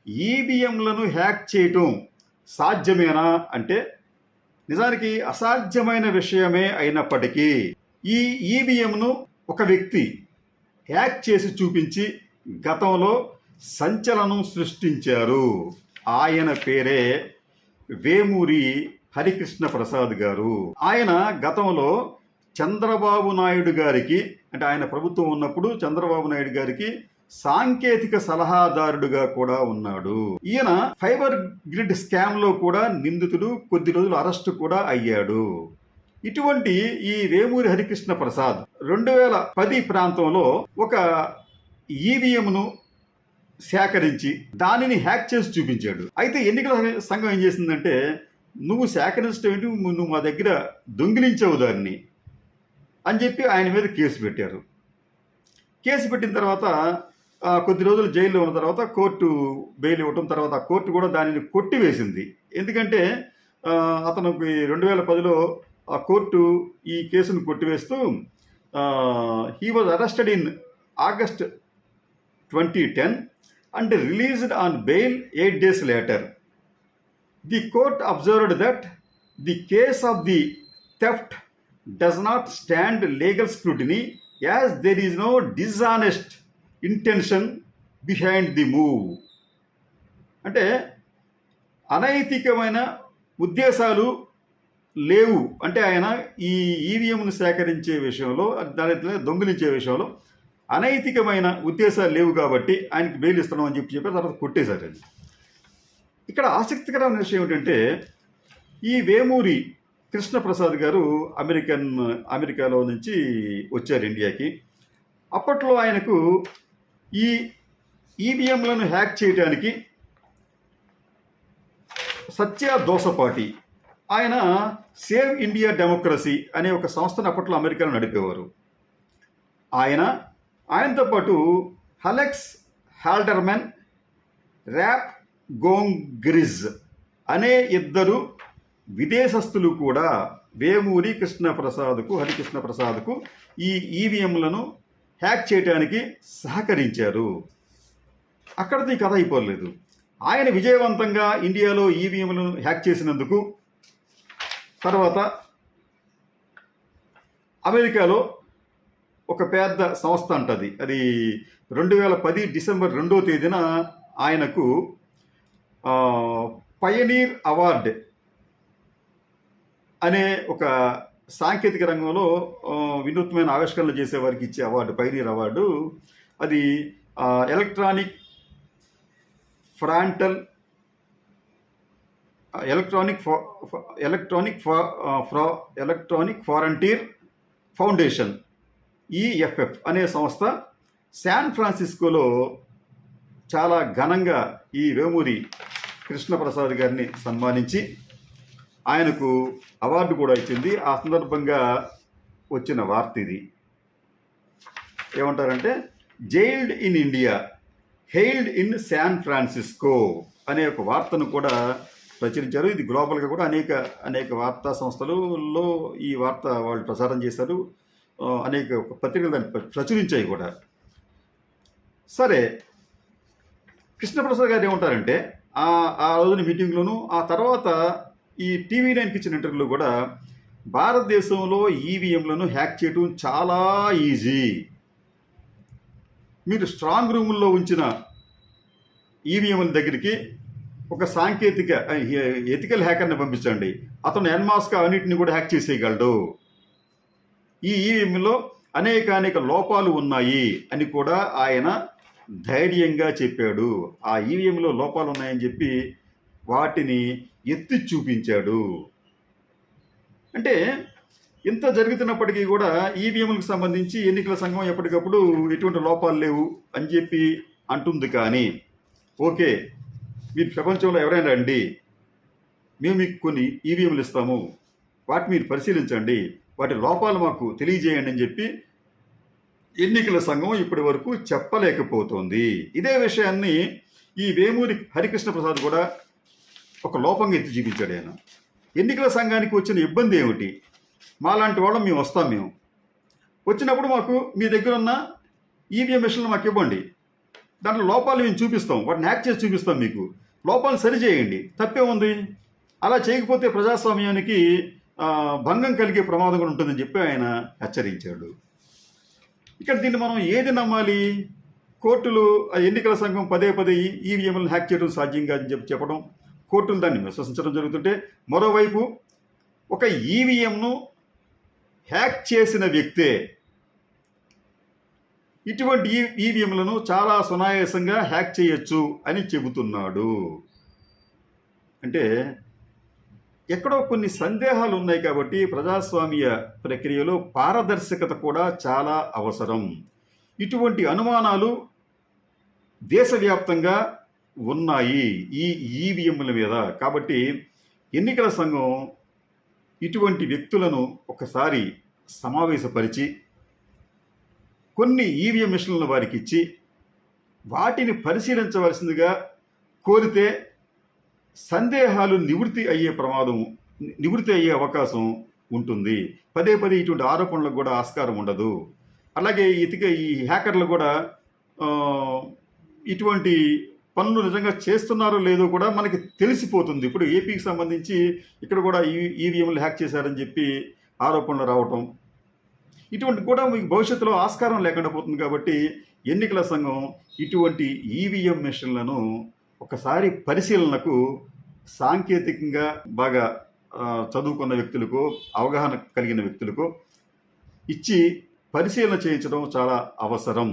ఈవీఎంలను hack చేయటం సాధ్యమేనా అంటే నిజానికి అసాధ్యమైన విషయమే అయినప్పటికీ ఈ ఈవీఎంను ఒక వ్యక్తి హ్యాక్ చేసి చూపించి గతంలో సంచలనం సృష్టించారు. ఆయన పేరే వేమూరి హరికృష్ణ ప్రసాద్ గారు. ఆయన గతంలో చంద్రబాబు నాయుడు గారికి, అంటే ఆయన ప్రభుత్వం ఉన్నప్పుడు చంద్రబాబు నాయుడు గారికి సాంకేతిక సలహాదారుడుగా కూడా ఉన్నాడు. ఈయన ఫైబర్ గ్రిడ్ స్కామ్ లో కూడా నిందితుడు, కొద్ది రోజులు అరెస్టు కూడా అయ్యాడు. ఇటువంటి ఈ వేమూరి హరికృష్ణ ప్రసాద్ 2010 ప్రాంతంలో ఒక ఈవీఎంను సేకరించి దానిని హ్యాక్ చేసి చూపించాడు. అయితే ఎన్నికల సంఘం ఏం చేసిందంటే, నువ్వు సేకరించడం ఏంటి, నువ్వు మా దగ్గర దొంగిలించావు దాన్ని అని చెప్పి ఆయన మీద కేసు పెట్టారు. కేసు పెట్టిన తర్వాత కొద్ది రోజులు జైల్లో ఉన్న తర్వాత కోర్టు బెయిల్ ఇవ్వటం, తర్వాత ఆ కోర్టు కూడా దానిని కొట్టివేసింది. ఎందుకంటే అతనికి 2010లో ఆ కోర్టు ఈ కేసును కొట్టివేస్తూ he was arrested in August 2010 and released on bail 8 days later. The court observed that the case of the theft does not stand legal scrutiny as there is no dishonest intention behind the move. అంటే అనైతికమైన ఉద్దేశాలు లేవు అంటే ఆయన ఈ ఈవీఎంను సేకరించే విషయంలో, దాని దొంగిలించే విషయంలో అనైతికమైన ఉద్దేశాలు లేవు కాబట్టి ఆయనకి బెయిల్ ఇస్తున్నాం అని చెప్పి తర్వాత కొట్టేశారు. అది ఇక్కడ ఆసక్తికరమైన విషయం ఏమిటంటే, ఈ వేమూరి కృష్ణప్రసాద్ గారు అమెరికాలో నుంచి వచ్చారు ఇండియాకి. అప్పట్లో ఆయనకు ఈ ఈవీఎంలను హ్యాక్ చేయడానికి సత్య దోసపాటి ఆయన సేవ్ ఇండియా డెమోక్రసీ అనే ఒక సంస్థను అప్పట్లో అమెరికాలో నడిపేవారు. ఆయనతో పాటు అలెక్స్ హాల్డర్మన్, ర్యాప్ గోంగ్రిజ్ అనే ఇద్దరు విదేశస్తులు కూడా వేమూరి హరికృష్ణ ప్రసాద్కు ఈ ఈవీఎంలను హ్యాక్ చేయడానికి సహకరించారు. అక్కడితో ఈ కథ అయిపోలేదు. ఆయన విజయవంతంగా ఇండియాలో ఈవీఎంలను హ్యాక్ చేసినందుకు తర్వాత అమెరికాలో ఒక పెద్ద సంస్థ అంటది, అది 2010 డిసెంబర్ 2వ తేదీన ఆయనకు పయనీర్ అవార్డ్ అనే ఒక సాంకేతిక రంగంలో వినూత్నమైన ఆవిష్కరణలు చేసే వారికి ఇచ్చే అవార్డు, పయనీర్ అవార్డు. అది ఎలక్ట్రానిక్ ఫ్రాంటీర్ ఫౌండేషన్ EFF అనే సంస్థ శాన్ ఫ్రాన్సిస్కోలో చాలా ఘనంగా ఈ వేమూరి కృష్ణప్రసాద్ గారిని సన్మానించి ఆయనకు అవార్డు కూడా ఇచ్చింది. ఆ సందర్భంగా వచ్చిన వార్త ఇది. ఏమంటారంటే, jailed in India, hailed in San Francisco అనే ఒక వార్తను కూడా ప్రచురించారు. ఇది గ్లోబల్గా కూడా అనేక వార్తా సంస్థలలో ఈ వార్త వాళ్ళు ప్రసారం చేశారు. అనేక పత్రికలు దాన్ని ప్రచురించాయి కూడా. సరే, కృష్ణప్రసాద్ గారు ఏమంటారంటే, ఆ రోజున మీటింగ్లోను, ఆ తర్వాత ఈ TV9కి ఇచ్చిన ఇంటర్వ్యూలో కూడా, భారతదేశంలో ఈవీఎంలను హ్యాక్ చేయడం చాలా ఈజీ. మీరు స్ట్రాంగ్ రూముల్లో ఉంచిన ఈవీఎంల దగ్గరికి ఒక సాంకేతిక ఎథికల్ హ్యాకర్ని పంపించండి, అతను ఎన్మాస్గా అన్నిటిని కూడా హ్యాక్ చేసేయగలడు. ఈ ఈవీఎంలో అనేక లోపాలు ఉన్నాయి అని కూడా ఆయన ధైర్యంగా చెప్పాడు. ఆ ఈవీఎంలో లోపాలు ఉన్నాయని చెప్పి వాటిని ఎత్తి చూపించాడు. అంటే ఇంత జరుగుతున్నప్పటికీ కూడా ఈవీఎంలకు సంబంధించి ఎన్నికల సంఘం ఎప్పటికప్పుడు ఎటువంటి లోపాలు లేవు అని చెప్పి అంటుంది. కానీ ఓకే, మీరు ప్రపంచంలో ఎవరైనా రండి, మేము మీకు కొన్ని ఈవీఎంలు ఇస్తాము, వాటిని మీరు పరిశీలించండి, వాటి లోపాలు మాకు తెలియజేయండి అని చెప్పి ఎన్నికల సంఘం ఇప్పటి వరకు చెప్పలేకపోతుంది. ఇదే విషయాన్ని ఈ వేమూరి హరికృష్ణ ప్రసాద్ కూడా ఒక లోపంగా ఎత్తి చూపించాడు. ఆయన ఎన్నికల సంఘానికి వచ్చిన ఇబ్బంది ఏమిటి, మాలాంటి వాళ్ళం మేము వస్తాం, మేము వచ్చినప్పుడు మాకు మీ దగ్గర ఉన్న ఈవీఎం మిషన్లు మాకు ఇవ్వండి, దాంట్లో లోపాలు మేము చూపిస్తాం, వాటిని హ్యాక్ చేసి చూపిస్తాం మీకు. లోపాలు సరిచేయండి, తప్పే ఉంది. అలా చేయకపోతే ప్రజాస్వామ్యానికి భంగం కలిగే ప్రమాదం కూడా ఉంటుందని చెప్పి ఆయన హెచ్చరించాడు. ఇక్కడ దీన్ని మనం ఏది నమ్మాలి? కోర్టులు, ఎన్నికల సంఘం పదే పదే ఈవీఎంలను హ్యాక్ చేయడం సాధ్యం కాదని చెప్పి చెప్పడం, కోర్టులు దాన్ని విశ్వసించడం జరుగుతుంటే, మరోవైపు ఒక ఈవీఎంను హ్యాక్ చేసిన వ్యక్తే ఇటువంటి ఈవీఎంలను చాలా సునాయాసంగా హ్యాక్ చేయొచ్చు అని చెబుతున్నాడు. అంటే ఎక్కడో కొన్ని సందేహాలు ఉన్నాయి కాబట్టి ప్రజాస్వామ్య ప్రక్రియలో పారదర్శకత కూడా చాలా అవసరం. ఇటువంటి అనుమానాలు దేశవ్యాప్తంగా ఉన్నాయి ఈ ఈవీఎంల మీద. కాబట్టి ఎన్నికల సంఘం ఇటువంటి వ్యక్తులను ఒకసారి సమావేశపరిచి కొన్ని ఈవీఎం మిషన్లను వారికి ఇచ్చి వాటిని పరిశీలించవలసిందిగా కోరితే సందేహాలు నివృత్తి అయ్యే అవకాశం ఉంటుంది. పదే పదే ఇటువంటి ఆరోపణలకు కూడా ఆస్కారం ఉండదు. అలాగే ఈ హ్యాకర్లు కూడా ఇటువంటి పనులు నిజంగా చేస్తున్నారో లేదో కూడా మనకి తెలిసిపోతుంది. ఇప్పుడు ఏపీకి సంబంధించి ఇక్కడ కూడా ఈవీఎంలు హ్యాక్ చేశారని చెప్పి ఆరోపణలు రావటం, ఇటువంటి కూడా మీకు భవిష్యత్తులో ఆస్కారం లేకుండా పోతుంది. కాబట్టి ఎన్నికల సంఘం ఇటువంటి ఈవీఎం మిషన్లను ఒకసారి పరిశీలనకు సాంకేతికంగా బాగా చదువుకున్న వ్యక్తులకు, అవగాహన కలిగిన వ్యక్తులకు ఇచ్చి పరిశీలన చేయించడం చాలా అవసరం.